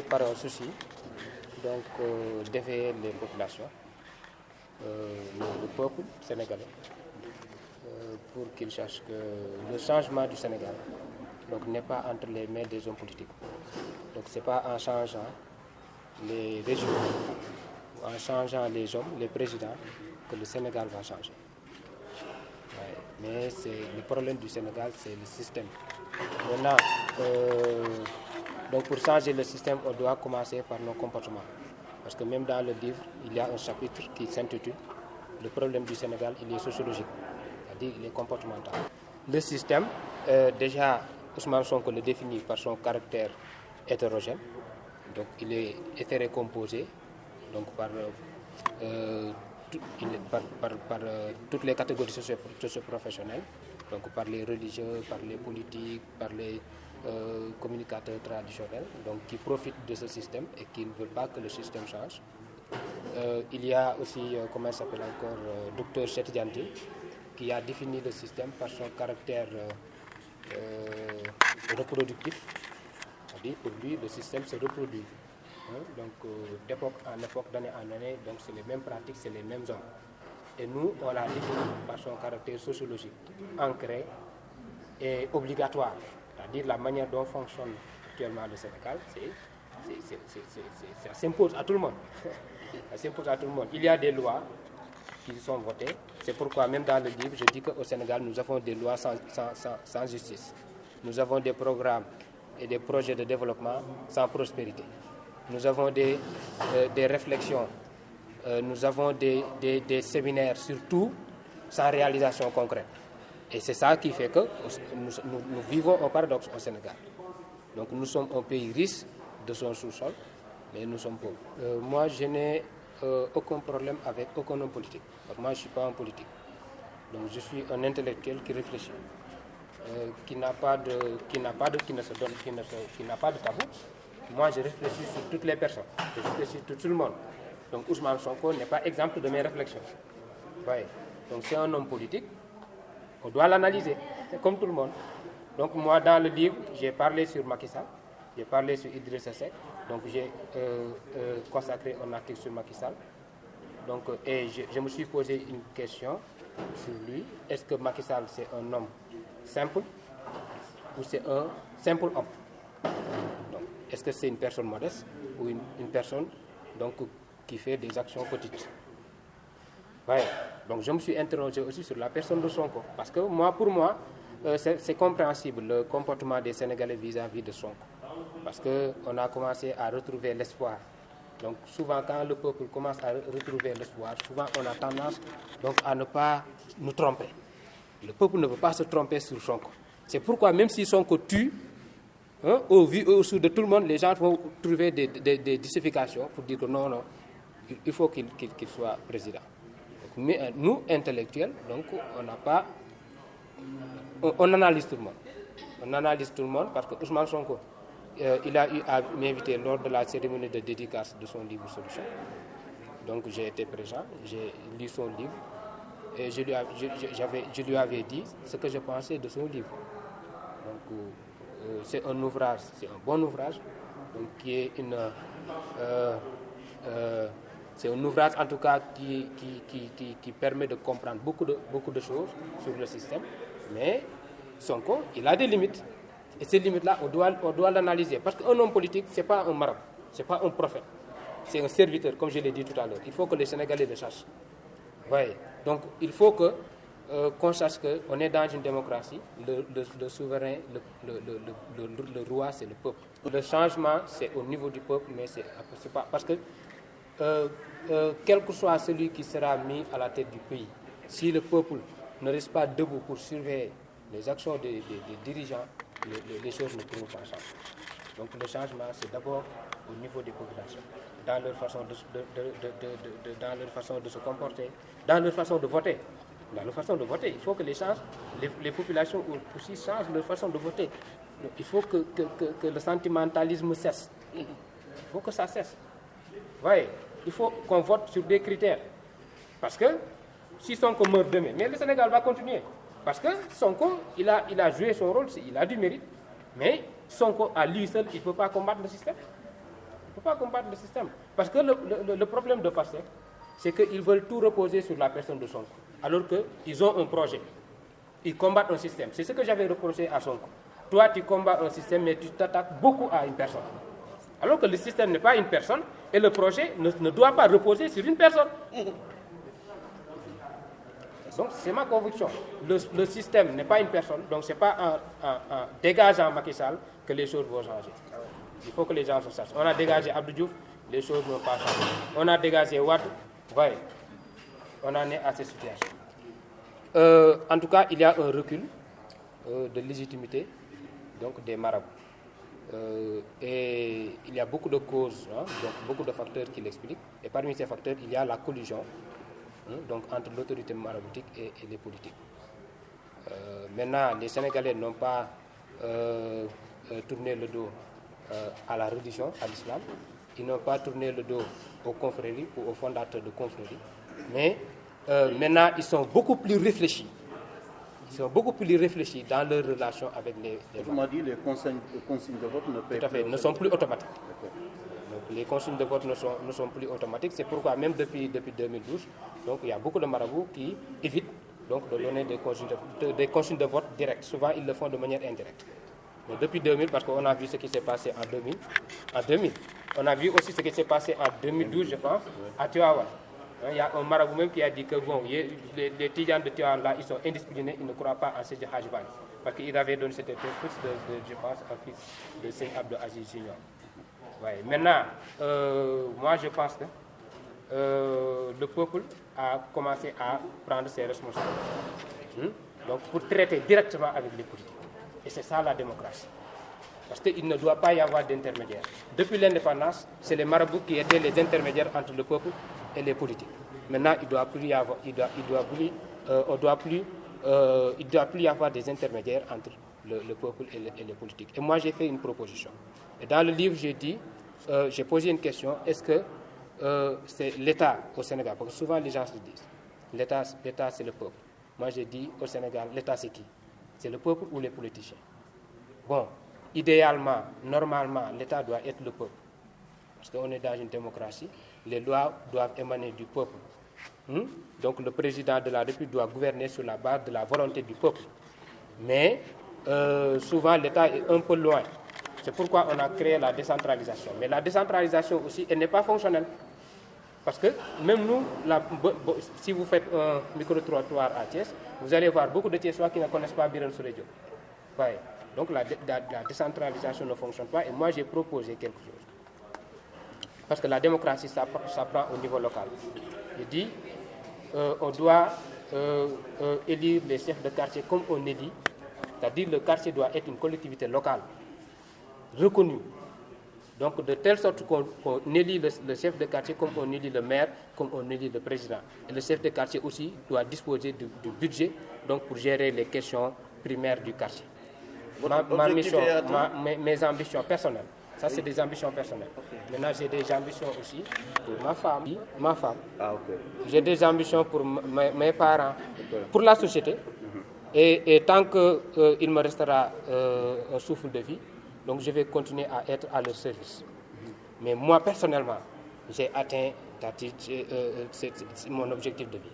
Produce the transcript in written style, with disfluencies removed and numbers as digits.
c'est par un souci donc d'éveiller les populations, le peuple sénégalais, pour qu'ils sachent que le changement du Sénégal donc n'est pas entre les mains des hommes politiques. Donc c'est pas en changeant les régimes, en changeant les hommes, les présidents, que le Sénégal va changer. Ouais, mais le problème du Sénégal, c'est le système. Maintenant, donc pour changer le système, on doit commencer par nos comportements. Parce que même dans le livre, il y a un chapitre qui s'intitule « Le problème du Sénégal, il est sociologique », c'est-à-dire il est comportemental. Le système, déjà, Ousmane Sonko le définit par son caractère hétérogène. Donc il est hétérocomposé donc par toutes les catégories socio-professionnelles, donc par les religieux, par les politiques, par les communicateurs traditionnels, donc qui profitent de ce système et qui ne veulent pas que le système change. Il y a aussi, comment il s'appelle encore, Dr Cheikh Dianti, qui a défini le système par son caractère reproductif. C'est-à-dire pour lui, le système se reproduit. Donc d'époque en époque, d'année en année, donc c'est les mêmes pratiques, c'est les mêmes hommes. Et nous, on l'a défini par son caractère sociologique, ancré et obligatoire. C'est-à-dire la manière dont fonctionne actuellement le Sénégal, ça s'impose à tout le monde. Ça s'impose à tout le monde. Il y a des lois qui sont votées. C'est pourquoi même dans le livre, je dis qu'au Sénégal, nous avons des lois sans justice. Nous avons des programmes et des projets de développement sans prospérité. Nous avons des réflexions, nous avons des séminaires surtout sans réalisation concrète. Et c'est ça qui fait que nous vivons un paradoxe au Sénégal. Donc nous sommes un pays riche de son sous-sol, mais nous sommes pauvres. Moi, je n'ai aucun problème avec aucun homme politique. Donc moi, je ne suis pas un politique. Donc je suis un intellectuel qui réfléchit, qui n'a pas de tabou. Moi, je réfléchis sur toutes les personnes, je réfléchis sur tout le monde. Donc Ousmane Sonko n'est pas exemple de mes réflexions. Ouais. Donc c'est un homme politique, on doit l'analyser, comme tout le monde. Donc moi, dans le livre, j'ai parlé sur Macky Sall, j'ai parlé sur Idrissa Seck, donc j'ai consacré un article sur Macky Sall. Donc, et je me suis posé une question sur lui. Est-ce que Macky Sall, c'est un homme simple ou c'est un simple homme? Donc, est-ce que c'est une personne modeste ou une personne donc, qui fait des actions quotidiennes? Ouais. Donc je me suis interrogé aussi sur la personne de Sonko. Parce que pour moi, c'est compréhensible le comportement des Sénégalais vis-à-vis de Sonko. Parce qu'on a commencé à retrouver l'espoir. Donc souvent quand le peuple commence à retrouver l'espoir, souvent on a tendance donc, à ne pas nous tromper. Le peuple ne veut pas se tromper sur Sonko. C'est pourquoi même si Sonko tue, au vu au sous de tout le monde, les gens vont trouver des justifications pour dire que non, il faut qu'il soit président. Donc, mais nous, intellectuels, donc on analyse tout le monde. On analyse tout le monde parce que Ousmane Sonko, il a eu à m'inviter lors de la cérémonie de dédicace de son livre Solution. Donc j'ai été présent, j'ai lu son livre et je lui avais dit ce que je pensais de son livre. Donc c'est un ouvrage, c'est un bon ouvrage, donc qui est c'est un ouvrage en tout cas qui permet de comprendre beaucoup de choses sur le système, mais Sonko, il a des limites. Et ces limites-là, on doit l'analyser. Parce qu'un homme politique, ce n'est pas un marabout, ce n'est pas un prophète. C'est un serviteur, comme je l'ai dit tout à l'heure. Il faut que les Sénégalais le sachent. Ouais. Donc, il faut qu'on sache qu'on est dans une démocratie. Le souverain, le roi, c'est le peuple. Le changement, c'est au niveau du peuple, mais c'est pas... Parce que, quel que soit celui qui sera mis à la tête du pays, si le peuple ne reste pas debout pour surveiller les actions des dirigeants, les choses ne pourront pas changer. Donc le changement, c'est d'abord au niveau des populations, dans leur façon dans leur façon de se comporter, dans leur façon de voter. Dans leur façon de voter, il faut que les populations aussi changent leur façon de voter. Donc, il faut que le sentimentalisme cesse. Il faut que ça cesse. Ouais, il faut qu'on vote sur des critères. Parce que si Sonko meurt demain, mais le Sénégal va continuer. Parce que Sonko, il a joué son rôle, il a du mérite, mais Sonko, à lui seul, il ne peut pas combattre le système. ne peut pas combattre le système. Parce que le problème de PASTEF, c'est qu'ils veulent tout reposer sur la personne de Sonko. Alors qu'ils ont un projet. Ils combattent un système. C'est ce que j'avais reproché à Sonko. Toi, tu combats un système, mais tu t'attaques beaucoup à une personne. Alors que le système n'est pas une personne, et le projet ne doit pas reposer sur une personne. Donc, c'est ma conviction. Le système n'est pas une personne, donc ce n'est pas en dégageant Macky Sall que les choses vont changer. Il faut que les gens se sachent. On a dégagé Abdou Diouf, les choses ne vont pas changer. On a dégagé Wade, voyez, on en est à cette situation. En tout cas, il y a un recul de légitimité donc des marabouts. Et il y a beaucoup de causes, hein, donc beaucoup de facteurs qui l'expliquent. Et parmi ces facteurs, il y a la collusion donc entre l'autorité maraboutique et les politiques. Maintenant, les Sénégalais n'ont pas tourné le dos à la religion, à l'islam. Ils n'ont pas tourné le dos aux confréries ou aux fondateurs de confréries. Mais maintenant, ils sont beaucoup plus réfléchis. Ils sont beaucoup plus réfléchis dans leur relation avec les Autrement dit, les consignes de vote ne sont plus automatiques. Donc, les consignes de vote ne sont plus automatiques. C'est pourquoi même depuis 2012, donc, il y a beaucoup de marabouts qui évitent donc, de donner des consignes de vote directes. Souvent, ils le font de manière indirecte. Mais depuis 2000, parce qu'on a vu ce qui s'est passé en 2000. On a vu aussi ce qui s'est passé en 2012, je pense, à Tivaouane. Il y a un marabout même qui a dit que bon, les Tidjanes de Tivaouane là, ils sont indisciplinés, ils ne croient pas en Seydi Hadji Malick. Parce qu'il avait donné, c'était un fils je pense, un fils de Seydi Abdou Aziz Junior. Ouais. Maintenant, moi je pense que le peuple a commencé à prendre ses responsabilités. Donc pour traiter directement avec les politiques. Et c'est ça la démocratie. Parce qu'il ne doit pas y avoir d'intermédiaires. Depuis l'indépendance, c'est les marabouts qui étaient les intermédiaires entre le peuple et les politiques. Maintenant, il ne doit plus y avoir, il doit plus y avoir des intermédiaires entre le peuple et les politiques. Et moi, j'ai fait une proposition. Et dans le livre, j'ai posé une question, est-ce que c'est l'État au Sénégal? Parce que souvent, les gens se disent, l'État, c'est le peuple. Moi, j'ai dit, au Sénégal, l'État, c'est qui? C'est le peuple ou les politiciens? Bon, idéalement, normalement, l'État doit être le peuple. Parce qu'on est dans une démocratie, les lois doivent émaner du peuple. Donc le président de la République doit gouverner sur la base de la volonté du peuple. Mais souvent, l'État est un peu loin. C'est pourquoi on a créé la décentralisation. Mais la décentralisation aussi, elle n'est pas fonctionnelle. Parce que même nous, si vous faites un micro-trottoir à Thiès, vous allez voir beaucoup de Thiessois qui ne connaissent pas Birame Souleye Diop. Ouais. Donc la décentralisation ne fonctionne pas. Et moi, j'ai proposé quelque chose. Parce que la démocratie, ça prend au niveau local. Je dis, on doit élire les chefs de quartier comme on élit. C'est-à-dire le quartier doit être une collectivité locale, reconnue. Donc de telle sorte qu'on élit le chef de quartier comme on élit le maire, comme on élit le président. Et le chef de quartier aussi doit disposer du budget donc pour gérer les questions primaires du quartier. Ma mission, mes ambitions personnelles. Ça, c'est des ambitions personnelles. Okay. Maintenant, j'ai des ambitions aussi pour ma femme. Ah, okay. J'ai des ambitions pour mes parents, okay. Pour la société. Et tant qu'il me restera un souffle de vie, donc je vais continuer à être à leur service. Mais moi, personnellement, j'ai atteint c'est mon objectif de vie.